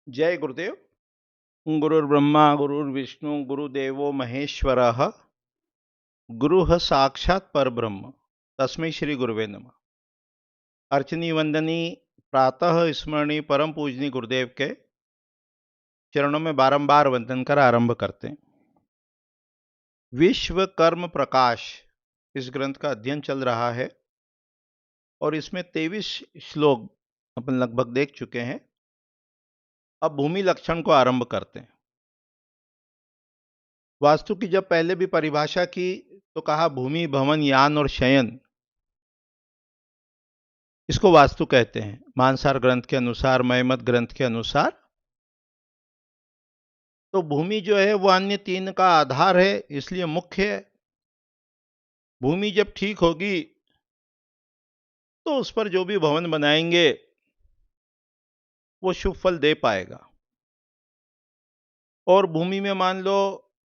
जय गुरुदेव। गुरुर्ब्रह्मा गुरुर्विष्णु गुरुदेवो महेश्वरः। गुरुः साक्षात् परब्रह्म तस्मै श्री गुरुवे नमः। अर्चनी वंदनी प्रातः स्मरणी परम पूजनी गुरुदेव के चरणों में बारंबार वंदन कर आरंभ करते हैं। विश्व कर्म प्रकाश इस ग्रंथ का अध्ययन चल रहा है और इसमें 23 श्लोक अपन लगभग देख चुके हैं। अब भूमि लक्षण को आरंभ करते हैं। वास्तु की जब पहले भी परिभाषा की तो कहा भूमि भवन यान और शयन, इसको वास्तु कहते हैं। मानसार ग्रंथ के अनुसार, मयमत ग्रंथ के अनुसार तो भूमि जो है वो अन्य तीन का आधार है, इसलिए मुख्य है। भूमि जब ठीक होगी तो उस पर जो भी भवन बनाएंगे वो शुभ फल दे पाएगा। और भूमि में मान लो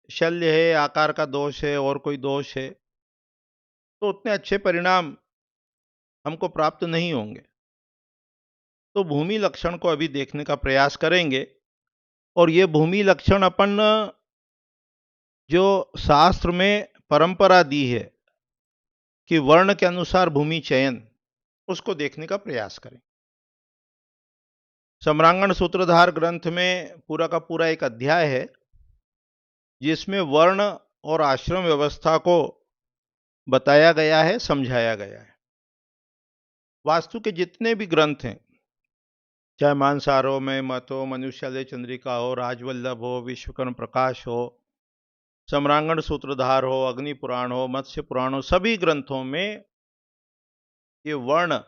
शल्य है, आकार का दोष है और कोई दोष है, तो उतने अच्छे परिणाम हमको प्राप्त नहीं होंगे। तो भूमि लक्षण को अभी देखने का प्रयास करेंगे। और ये भूमि लक्षण अपन जो शास्त्र में परंपरा दी है कि वर्ण के अनुसार भूमि चयन, उसको देखने का प्रयास करें। सम्रांगण सूत्रधार ग्रंथ में पूरा का पूरा एक अध्याय है जिसमें वर्ण और आश्रम व्यवस्था को बताया गया है, समझाया गया है। वास्तु के जितने भी ग्रंथ हैं, चाहे मानसार हो, मयमत हो, मनुष्यालय चंद्रिका हो, राजवल्लभ हो, विश्वकर्म प्रकाश हो, सम्रांगण सूत्रधार हो, अग्नि पुराण हो, मत्स्य पुराण हो, सभी ग्रंथों में ये वर्ण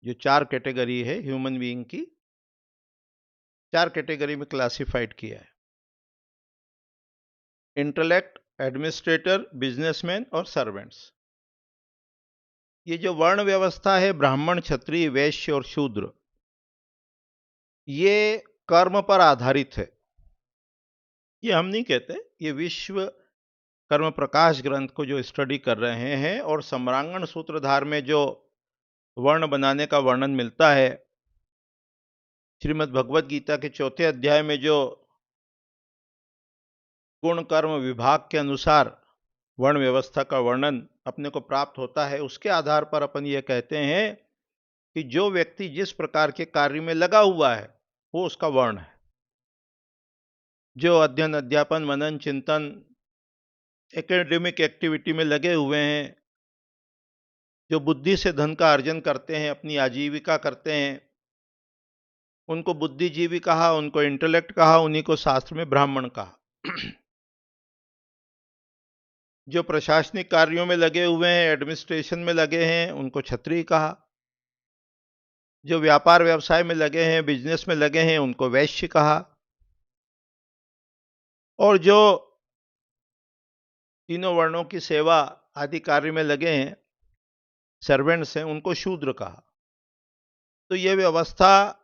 जो 4 कैटेगरी है ह्यूमन बीइंग की, 4 कैटेगरी में क्लासिफाइड किया है। इंटेलेक्ट, एडमिनिस्ट्रेटर, बिजनेसमैन और सर्वेंट्स। ये जो वर्ण व्यवस्था है, ब्राह्मण, क्षत्रिय, वैश्य और शूद्र, ये कर्म पर आधारित है। ये हम नहीं कहते, ये विश्व कर्म प्रकाश ग्रंथ को जो स्टडी कर रहे हैं और सम्रांगण सूत्रधार में जो वर्ण बनाने का वर्णन मिलता है, श्रीमद् भगवद गीता के 4थे अध्याय में जो गुण कर्म विभाग के अनुसार वर्ण व्यवस्था का वर्णन अपने को प्राप्त होता है, उसके आधार पर अपन ये कहते हैं कि जो व्यक्ति जिस प्रकार के कार्य में लगा हुआ है वो उसका वर्ण है। जो अध्ययन, अध्यापन, मनन, चिंतन, एकेडमिक एक्टिविटी में लगे हुए हैं, जो बुद्धि से धन का अर्जन करते हैं, अपनी आजीविका करते हैं, उनको बुद्धिजीवी कहा, उनको इंटेलेक्ट कहा, उन्हीं को शास्त्र में ब्राह्मण कहा। जो प्रशासनिक कार्यों में लगे हुए हैं, एडमिनिस्ट्रेशन में लगे हैं, उनको क्षत्रिय कहा। जो व्यापार व्यवसाय में लगे हैं, बिजनेस में लगे हैं, उनको वैश्य कहा। और जो तीनों वर्णों की सेवा आदि कार्य में लगे हैं, सर्वेंट्स हैं, उनको शूद्र कहा। तो यह व्यवस्था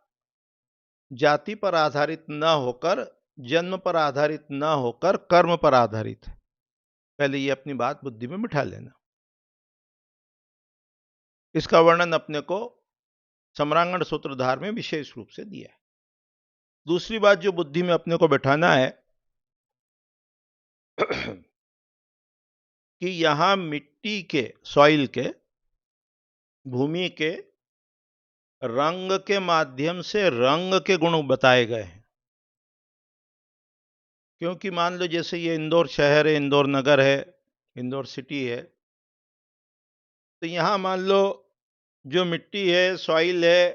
जाति पर आधारित न होकर, जन्म पर आधारित न होकर कर्म पर आधारित है। पहले ये अपनी बात बुद्धि में बिठा लेना। इसका वर्णन अपने को सम्रांगण सूत्रधार में विशेष रूप से दिया है। दूसरी बात जो बुद्धि में अपने को बैठाना है कि यहां मिट्टी के, सॉइल के, भूमि के रंग के माध्यम से रंग के गुण बताए गए हैं। क्योंकि मान लो जैसे ये इंदौर शहर है, इंदौर नगर है, इंदौर सिटी है, तो यहां मान लो जो मिट्टी है, सॉइल है,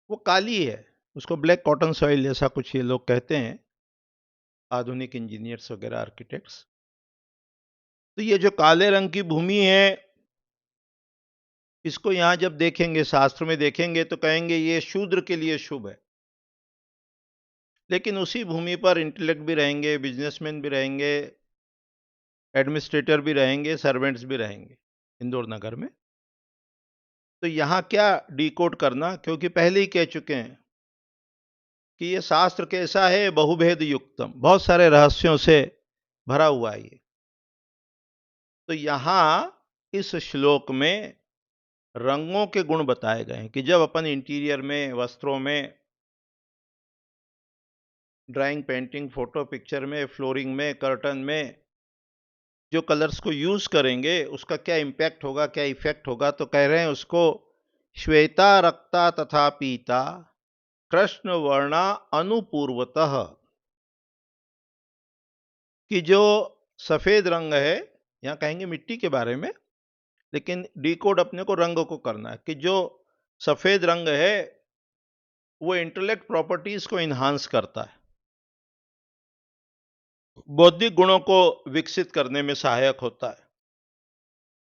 वो काली है। उसको ब्लैक कॉटन सॉइल जैसा कुछ ये लोग कहते हैं, आधुनिक इंजीनियर्स वगैरह, आर्किटेक्ट्स। तो ये जो काले रंग की भूमि है, इसको यहां जब देखेंगे, शास्त्र में देखेंगे, तो कहेंगे ये शूद्र के लिए शुभ है। लेकिन उसी भूमि पर इंटेलेक्ट भी रहेंगे, बिजनेसमैन भी रहेंगे, एडमिनिस्ट्रेटर भी रहेंगे, सर्वेंट्स भी रहेंगे इंदौर नगर में। तो यहां क्या डिकोड करना, क्योंकि पहले ही कह चुके हैं कि ये शास्त्र कैसा है, बहुभेद युक्तम, बहुत सारे रहस्यों से भरा हुआ है ये। तो यहां इस श्लोक में रंगों के गुण बताए गए हैं कि जब अपन इंटीरियर में, वस्त्रों में ड्राइंग, पेंटिंग, फोटो, पिक्चर में, फ्लोरिंग में, कर्टन में जो कलर्स को यूज करेंगे उसका क्या इम्पैक्ट होगा, क्या इफेक्ट होगा। तो कह रहे हैं उसको श्वेता रक्ता तथा पीता कृष्ण वर्णा अनुपूर्वतः, कि जो सफेद रंग है, यहां कहेंगे मिट्टी के बारे में, लेकिन डिकोड अपने को रंग को करना है, कि जो सफेद रंग है वो इंटेलेक्ट प्रॉपर्टीज को इन्हांस करता है, बौद्धिक गुणों को विकसित करने में सहायक होता है।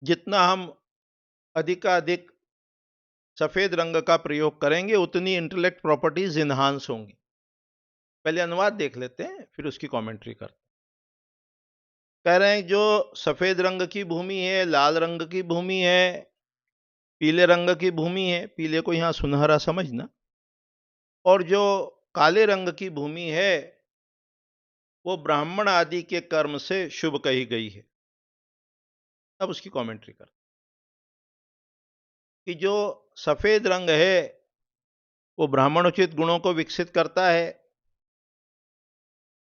जितना हम अधिकाधिक सफेद रंग का प्रयोग करेंगे उतनी इंटेलेक्ट प्रॉपर्टीज इन्हांस होंगी। पहले अनुवाद देख लेते हैं, फिर उसकी कमेंट्री करते हैं। कह रहे हैं जो सफेद रंग की भूमि है, लाल रंग की भूमि है, पीले रंग की भूमि है, पीले को यहां सुनहरा समझना, और जो काले रंग की भूमि है वो ब्राह्मण आदि के कर्म से शुभ कही गई है। अब उसकी कमेंट्री कर, कि जो सफेद रंग है वो ब्राह्मणोचित गुणों को विकसित करता है,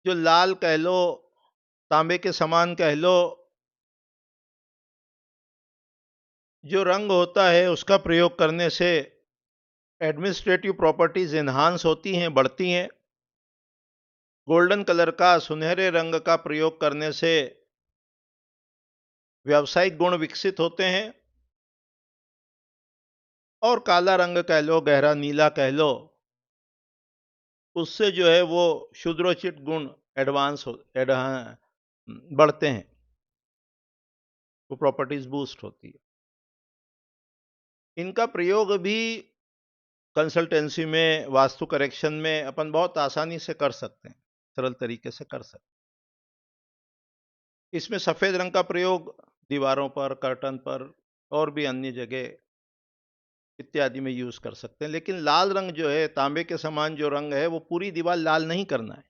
जो लाल कह लो, तांबे के समान कह लो, जो रंग होता है उसका प्रयोग करने से एडमिनिस्ट्रेटिव प्रॉपर्टीज एनहांस होती हैं, बढ़ती हैं। गोल्डन कलर का, सुनहरे रंग का प्रयोग करने से व्यावसायिक गुण विकसित होते हैं। और काला रंग कह लो, गहरा नीला कह लो, उससे जो है वो शूद्रोचित गुण एडवांस हो बढ़ते हैं, वो प्रॉपर्टीज बूस्ट होती है। इनका प्रयोग भी कंसल्टेंसी में, वास्तु करेक्शन में अपन बहुत आसानी से कर सकते हैं, सरल तरीके से कर सकते हैं। इसमें सफेद रंग का प्रयोग दीवारों पर, कर्टन पर और भी अन्य जगह इत्यादि में यूज कर सकते हैं। लेकिन लाल रंग जो है, तांबे के समान जो रंग है, वो पूरी दीवार लाल नहीं करना है,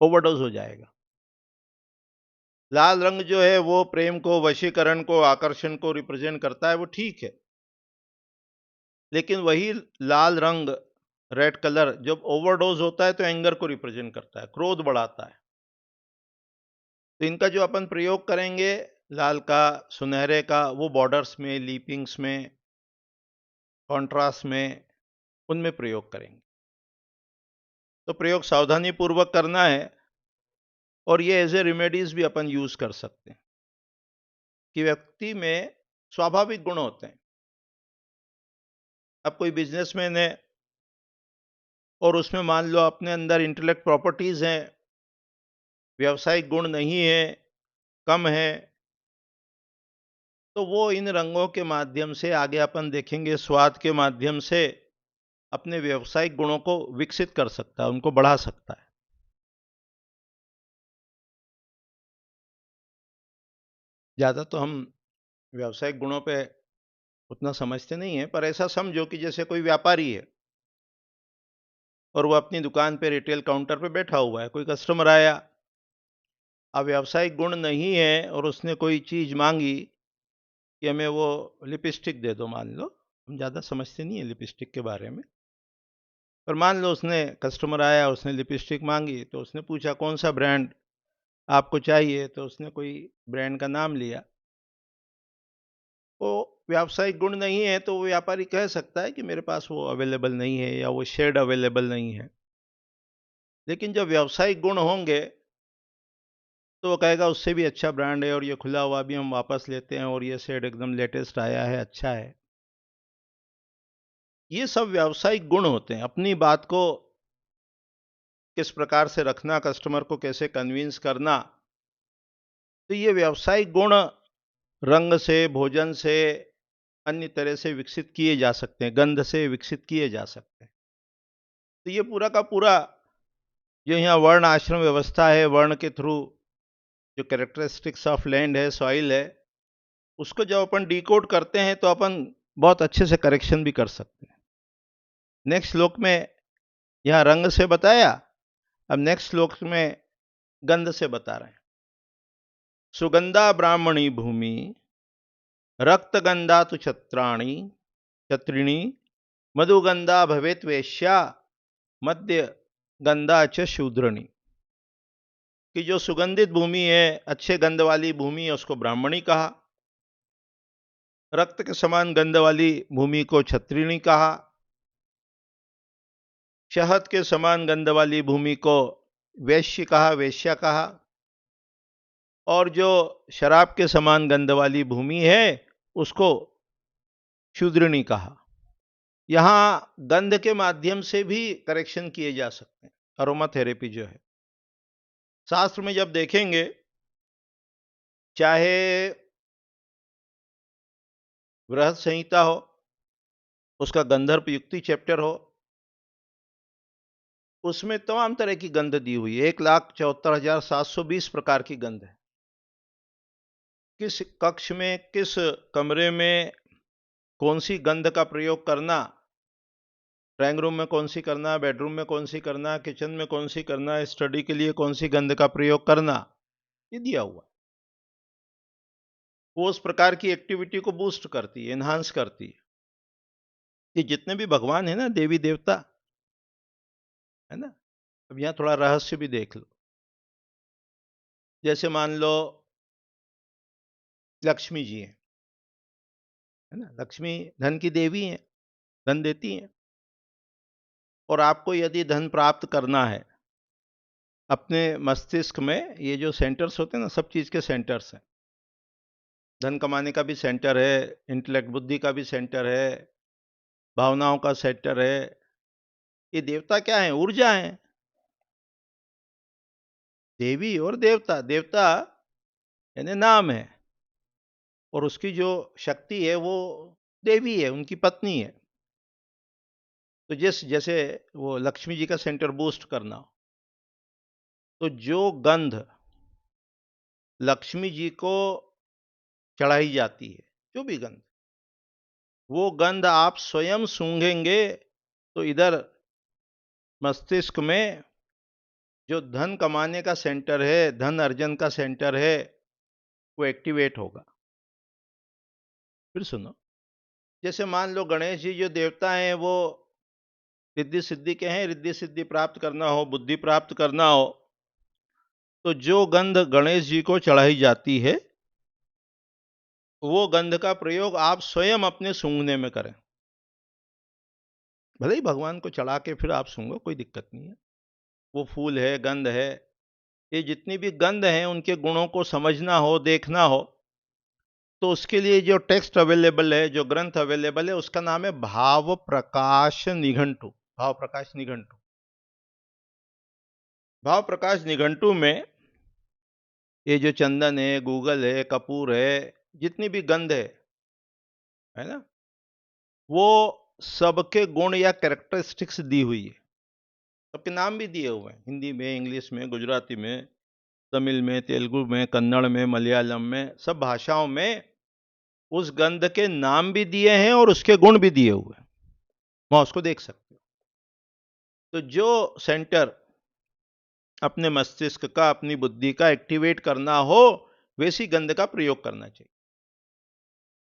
ओवरडोज हो जाएगा। लाल रंग जो है वो प्रेम को, वशीकरण को, आकर्षण को रिप्रेजेंट करता है, वो ठीक है। लेकिन वही लाल रंग, रेड कलर, जब ओवरडोज होता है तो एंगर को रिप्रेजेंट करता है, क्रोध बढ़ाता है। तो इनका जो अपन प्रयोग करेंगे, लाल का, सुनहरे का, वो बॉर्डर्स में, लीपिंग्स में, कॉन्ट्रास्ट में, उनमें प्रयोग करेंगे। तो प्रयोग सावधानी पूर्वक करना है, और ये एज ए रेमेडीज भी अपन यूज कर सकते हैं, कि व्यक्ति में स्वाभाविक गुण होते हैं। अब कोई बिजनेसमैन है और उसमें मान लो अपने अंदर इंटेलेक्ट प्रॉपर्टीज हैं, व्यवसायिक गुण नहीं है, कम है, तो वो इन रंगों के माध्यम से, आगे अपन देखेंगे स्वाद के माध्यम से, अपने व्यवसायिक गुणों को विकसित कर सकता है, उनको बढ़ा सकता है। ज्यादा तो हम व्यवसायिक गुणों पे उतना समझते नहीं है, पर ऐसा समझो कि जैसे कोई व्यापारी है और वो अपनी दुकान पे, रिटेल काउंटर पे बैठा हुआ है, कोई कस्टमर आया, अब व्यावसायिक गुण नहीं है और उसने कोई चीज मांगी कि हमें वो लिपस्टिक दे दो, मान लो, हम ज़्यादा समझते नहीं है लिपस्टिक के बारे में, पर मान लो उसने, कस्टमर आया, उसने लिपस्टिक मांगी, तो उसने पूछा कौन सा ब्रांड आपको चाहिए, तो उसने कोई ब्रांड का नाम लिया। वो व्यावसायिक गुण नहीं है तो वो व्यापारी कह सकता है कि मेरे पास वो अवेलेबल नहीं है, या वो शेड अवेलेबल नहीं है। लेकिन जब व्यावसायिक गुण होंगे तो वो कहेगा उससे भी अच्छा ब्रांड है, और ये खुला हुआ भी हम वापस लेते हैं, और ये शेड एकदम लेटेस्ट आया है, अच्छा है। ये सब व्यावसायिक गुण होते हैं। अपनी बात को किस प्रकार से रखना, कस्टमर को कैसे कन्विंस करना, तो ये व्यावसायिक गुण रंग से, भोजन से, अन्य तरह से विकसित किए जा सकते हैं, गंध से विकसित किए जा सकते हैं। तो ये पूरा का पूरा जो यहाँ वर्ण आश्रम व्यवस्था है, वर्ण के थ्रू जो कैरेक्टरिस्टिक्स ऑफ लैंड है, सॉइल है, उसको जब अपन डिकोड करते हैं तो अपन बहुत अच्छे से करेक्शन भी कर सकते हैं। नेक्स्ट श्लोक में यहाँ रंग से बताया, अब नेक्स्ट श्लोक में गंध से बता रहे हैं। सुगंधा ब्राह्मणी भूमि रक्तगंधा तो छत्राणी छत्रिणी मधुगंधा भवेत वेश्या मध्य गंधा च शूद्रणी, कि जो सुगंधित भूमि है, अच्छे गंध वाली भूमि है, उसको ब्राह्मणी कहा। रक्त के समान गंध वाली भूमि को क्षत्रिणी कहा। शहद के समान गंध वाली भूमि को वैश्य कहा, वेश्या कहा। और जो शराब के समान गंध वाली भूमि है उसको शूद्रणी कहा। यहां गंध के माध्यम से भी करेक्शन किए जा सकते हैं। अरोमा थेरेपी जो है, शास्त्र में जब देखेंगे, चाहे बृहद संहिता हो, उसका गंधर्व युक्ति चैप्टर हो, उसमें तमाम तरह की गंध दी हुई है। 1,74,720 प्रकार की गंध है। किस कक्ष में, किस कमरे में कौन सी गंध का प्रयोग करना, ड्राइंग रूम में कौन सी करना, बेडरूम में कौन सी करना, किचन में कौन सी करना, स्टडी के लिए कौन सी गंध का प्रयोग करना, ये दिया हुआ है। वो उस प्रकार की एक्टिविटी को बूस्ट करती है, एनहांस करती है। ये जितने भी भगवान है ना, देवी देवता है ना, अब यहां थोड़ा रहस्य भी देख लो। जैसे मान लो लक्ष्मी जी हैं, है ना, लक्ष्मी धन की देवी हैं, धन देती हैं। और आपको यदि धन प्राप्त करना है, अपने मस्तिष्क में ये जो सेंटर्स होते हैं ना, सब चीज के सेंटर्स हैं। धन कमाने का भी सेंटर है, इंटेलेक्ट बुद्धि का भी सेंटर है, भावनाओं का सेंटर है। ये देवता क्या है? ऊर्जा है। देवी और देवता, देवता यानी नाम है, और उसकी जो शक्ति है वो देवी है, उनकी पत्नी है। तो जैसे वो लक्ष्मी जी का सेंटर बूस्ट करना हो, तो जो गंध लक्ष्मी जी को चढ़ाई जाती है, जो भी गंध, वो गंध आप स्वयं सूंघेंगे तो इधर मस्तिष्क में जो धन कमाने का सेंटर है, धन अर्जन का सेंटर है, वो एक्टिवेट होगा। फिर सुनो, जैसे मान लो गणेश जी जो देवता हैं, वो रिद्धि सिद्धि के हैं। रिद्धि सिद्धि प्राप्त करना हो, बुद्धि प्राप्त करना हो, तो जो गंध गणेश जी को चढ़ाई जाती है, वो गंध का प्रयोग आप स्वयं अपने सूंघने में करें। भले ही भगवान को चढ़ा के फिर आप सूंघो, कोई दिक्कत नहीं है। वो फूल है, गंध है, ये जितनी भी गंध हैं, उनके गुणों को समझना हो, देखना हो, तो उसके लिए जो टेक्स्ट अवेलेबल है, जो ग्रंथ अवेलेबल है, उसका नाम है भाव प्रकाश निघंटु। भाव प्रकाश निघंटु। भाव प्रकाश निघंटु में ये जो चंदन है, गूगल है, कपूर है, जितनी भी गंध है ना, वो सबके गुण या कैरेक्टरिस्टिक्स दी हुई है। सबके नाम भी दिए हुए हैं, हिंदी में, इंग्लिश में, गुजराती में, तमिल में, तेलुगु में, कन्नड़ में, मलयालम में, सब भाषाओं में उस गंध के नाम भी दिए हैं और उसके गुण भी दिए हुए हैं। वहां उसको देख सकते हो। तो जो सेंटर अपने मस्तिष्क का, अपनी बुद्धि का एक्टिवेट करना हो, वैसी गंध का प्रयोग करना चाहिए।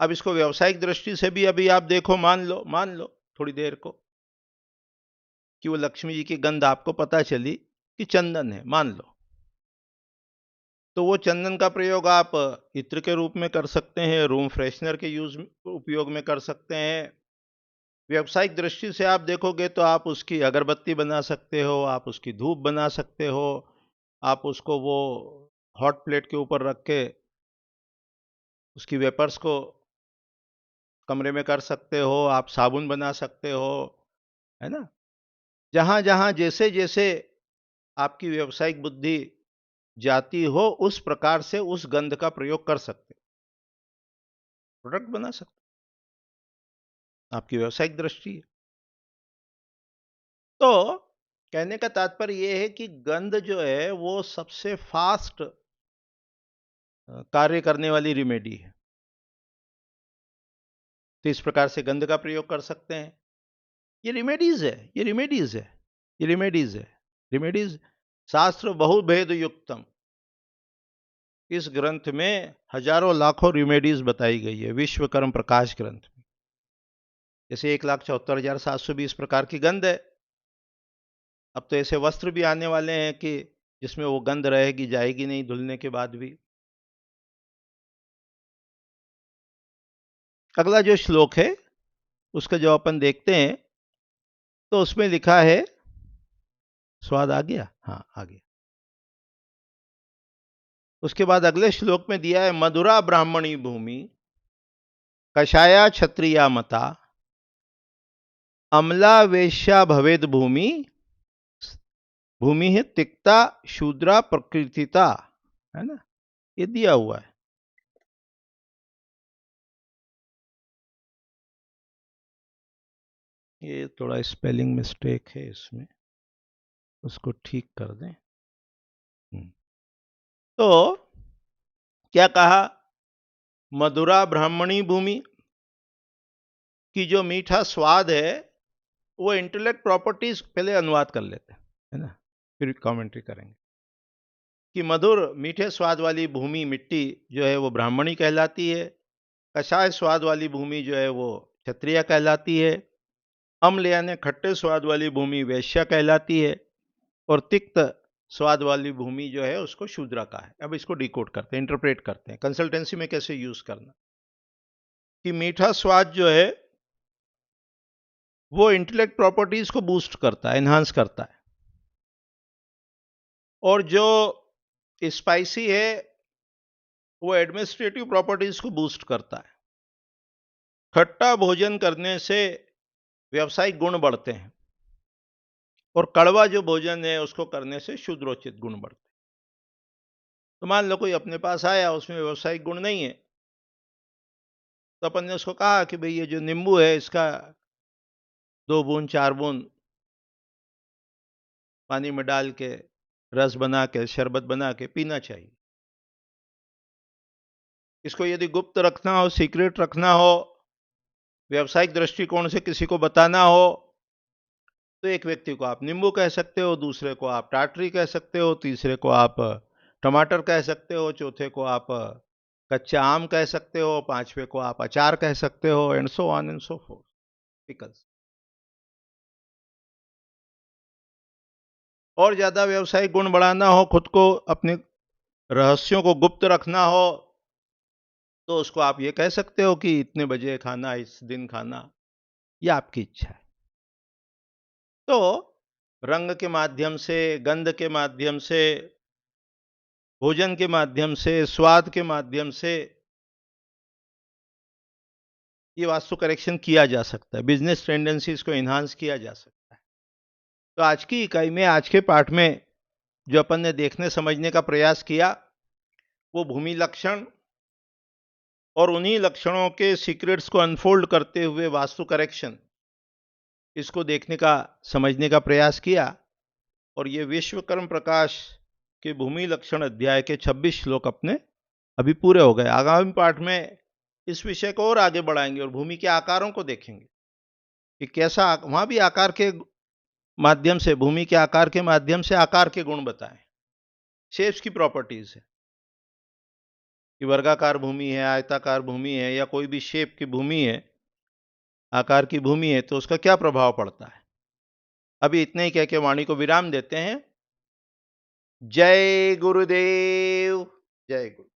अब इसको व्यवसायिक दृष्टि से भी अभी आप देखो, मान लो थोड़ी देर को कि वो लक्ष्मी जी की गंध आपको पता चली कि चंदन है, मान लो, तो वो चंदन का प्रयोग आप इत्र के रूप में कर सकते हैं, रूम फ्रेशनर के उपयोग में कर सकते हैं। व्यवसायिक दृष्टि से आप देखोगे तो आप उसकी अगरबत्ती बना सकते हो, आप उसकी धूप बना सकते हो, आप उसको वो हॉट प्लेट के ऊपर रख के उसकी वेपर्स को कमरे में कर सकते हो, आप साबुन बना सकते हो, है ना। जहां जहां जैसे जैसे आपकी व्यावसायिक बुद्धि जाती हो, उस प्रकार से उस गंध का प्रयोग कर सकते हो, प्रोडक्ट बना सकते हो। आपकी व्यावसायिक दृष्टि है। तो कहने का तात्पर्य यह है कि गंध जो है वो सबसे फास्ट कार्य करने वाली रिमेडी है। तो इस प्रकार से गंध का प्रयोग कर सकते हैं। ये रिमेडीज है, ये रिमेडीज है, ये रिमेडीज है, रिमेडीज। शास्त्र बहुभेद युक्तम, इस ग्रंथ में हजारों लाखों रिमेडीज बताई गई है, विश्वकर्म प्रकाश ग्रंथ में। जैसे 1,74,720 प्रकार की गंध है। अब तो ऐसे वस्त्र भी आने वाले हैं कि जिसमें वो गंध रहेगी, जाएगी नहीं धुलने के बाद भी। अगला जो श्लोक है उसका जब अपन देखते हैं तो उसमें लिखा है, स्वाद आ गया, हाँ आ गया। उसके बाद अगले श्लोक में दिया है, मधुरा ब्राह्मणी भूमि कषाया क्षत्रिया मता अमला वेश्या भवेद भूमि, भूमि है तिक्ता शूद्रा प्रकृतिता, है ना, ये दिया हुआ है। ये थोड़ा स्पेलिंग मिस्टेक है इसमें, उसको ठीक कर दें। तो क्या कहा, मधुरा ब्राह्मणी भूमि की जो मीठा स्वाद है वो इंटेलेक्ट प्रॉपर्टीज, पहले अनुवाद कर लेते हैं, है ना, फिर कमेंट्री करेंगे। कि मधुर मीठे स्वाद वाली भूमि, मिट्टी जो है वो ब्राह्मणी कहलाती है, कषाय स्वाद वाली भूमि जो है वो क्षत्रिय कहलाती है, अम्ल यानी खट्टे स्वाद वाली भूमि वैश्य कहलाती है, और तिक्त स्वाद वाली भूमि जो है उसको शूद्र का है। अब इसको डिकोड करते हैं, इंटरप्रेट करते हैं, कंसल्टेंसी में कैसे यूज करना। कि मीठा स्वाद जो है वो इंटेलेक्ट प्रॉपर्टीज को बूस्ट करता है, एनहांस करता है, और जो स्पाइसी है वो एडमिनिस्ट्रेटिव प्रॉपर्टीज को बूस्ट करता है। खट्टा भोजन करने से व्यावसायिक गुण बढ़ते हैं, और कड़वा जो भोजन है उसको करने से शुद्रोचित गुण बढ़ते हैं। तो मान लो कोई अपने पास आया, उसमें व्यावसायिक गुण नहीं है, तो अपन ने उसको कहा कि भाई ये जो नींबू है इसका 2 बूंद 4 बूंद पानी में डाल के रस बना के, शरबत बना के पीना चाहिए। इसको यदि गुप्त रखना हो, सीक्रेट रखना हो, व्यावसायिक दृष्टिकोण से किसी को बताना हो, तो एक व्यक्ति को आप नींबू कह सकते हो, दूसरे को आप टाटरी कह सकते हो, तीसरे को आप टमाटर कह सकते हो, चौथे को आप कच्चा आम कह सकते हो, पांचवे को आप अचार कह सकते हो, and so on and so fourth, pickles. और ज्यादा व्यावसायिक गुण बढ़ाना हो, खुद को अपने रहस्यों को गुप्त रखना हो, तो उसको आप ये कह सकते हो कि इतने बजे खाना, इस दिन खाना, ये आपकी इच्छा है। तो रंग के माध्यम से, गंध के माध्यम से, भोजन के माध्यम से, स्वाद के माध्यम से ये वास्तु करेक्शन किया जा सकता है, बिजनेस टेंडेंसीज को इन्हांस किया जा सकता है। तो आज की इकाई में, आज के पाठ में जो अपन ने देखने समझने का प्रयास किया वो भूमि लक्षण और उन्हीं लक्षणों के सीक्रेट्स को अनफोल्ड करते हुए वास्तु करेक्शन, इसको देखने का, समझने का प्रयास किया। और ये विश्वकर्म प्रकाश के भूमि लक्षण अध्याय के 26 श्लोक अपने अभी पूरे हो गए। आगामी पाठ में इस विषय को और आगे बढ़ाएंगे और भूमि के आकारों को देखेंगे कि कैसा, वहां भी आकार के माध्यम से, भूमि के आकार के माध्यम से आकार के गुण बताएं, शेप्स की प्रॉपर्टीज है कि वर्गाकार भूमि है, आयताकार भूमि है, या कोई भी शेप की भूमि है, आकार की भूमि है, तो उसका क्या प्रभाव पड़ता है। अभी इतने ही कह के वाणी को विराम देते हैं। जय गुरुदेव, जय गुरु।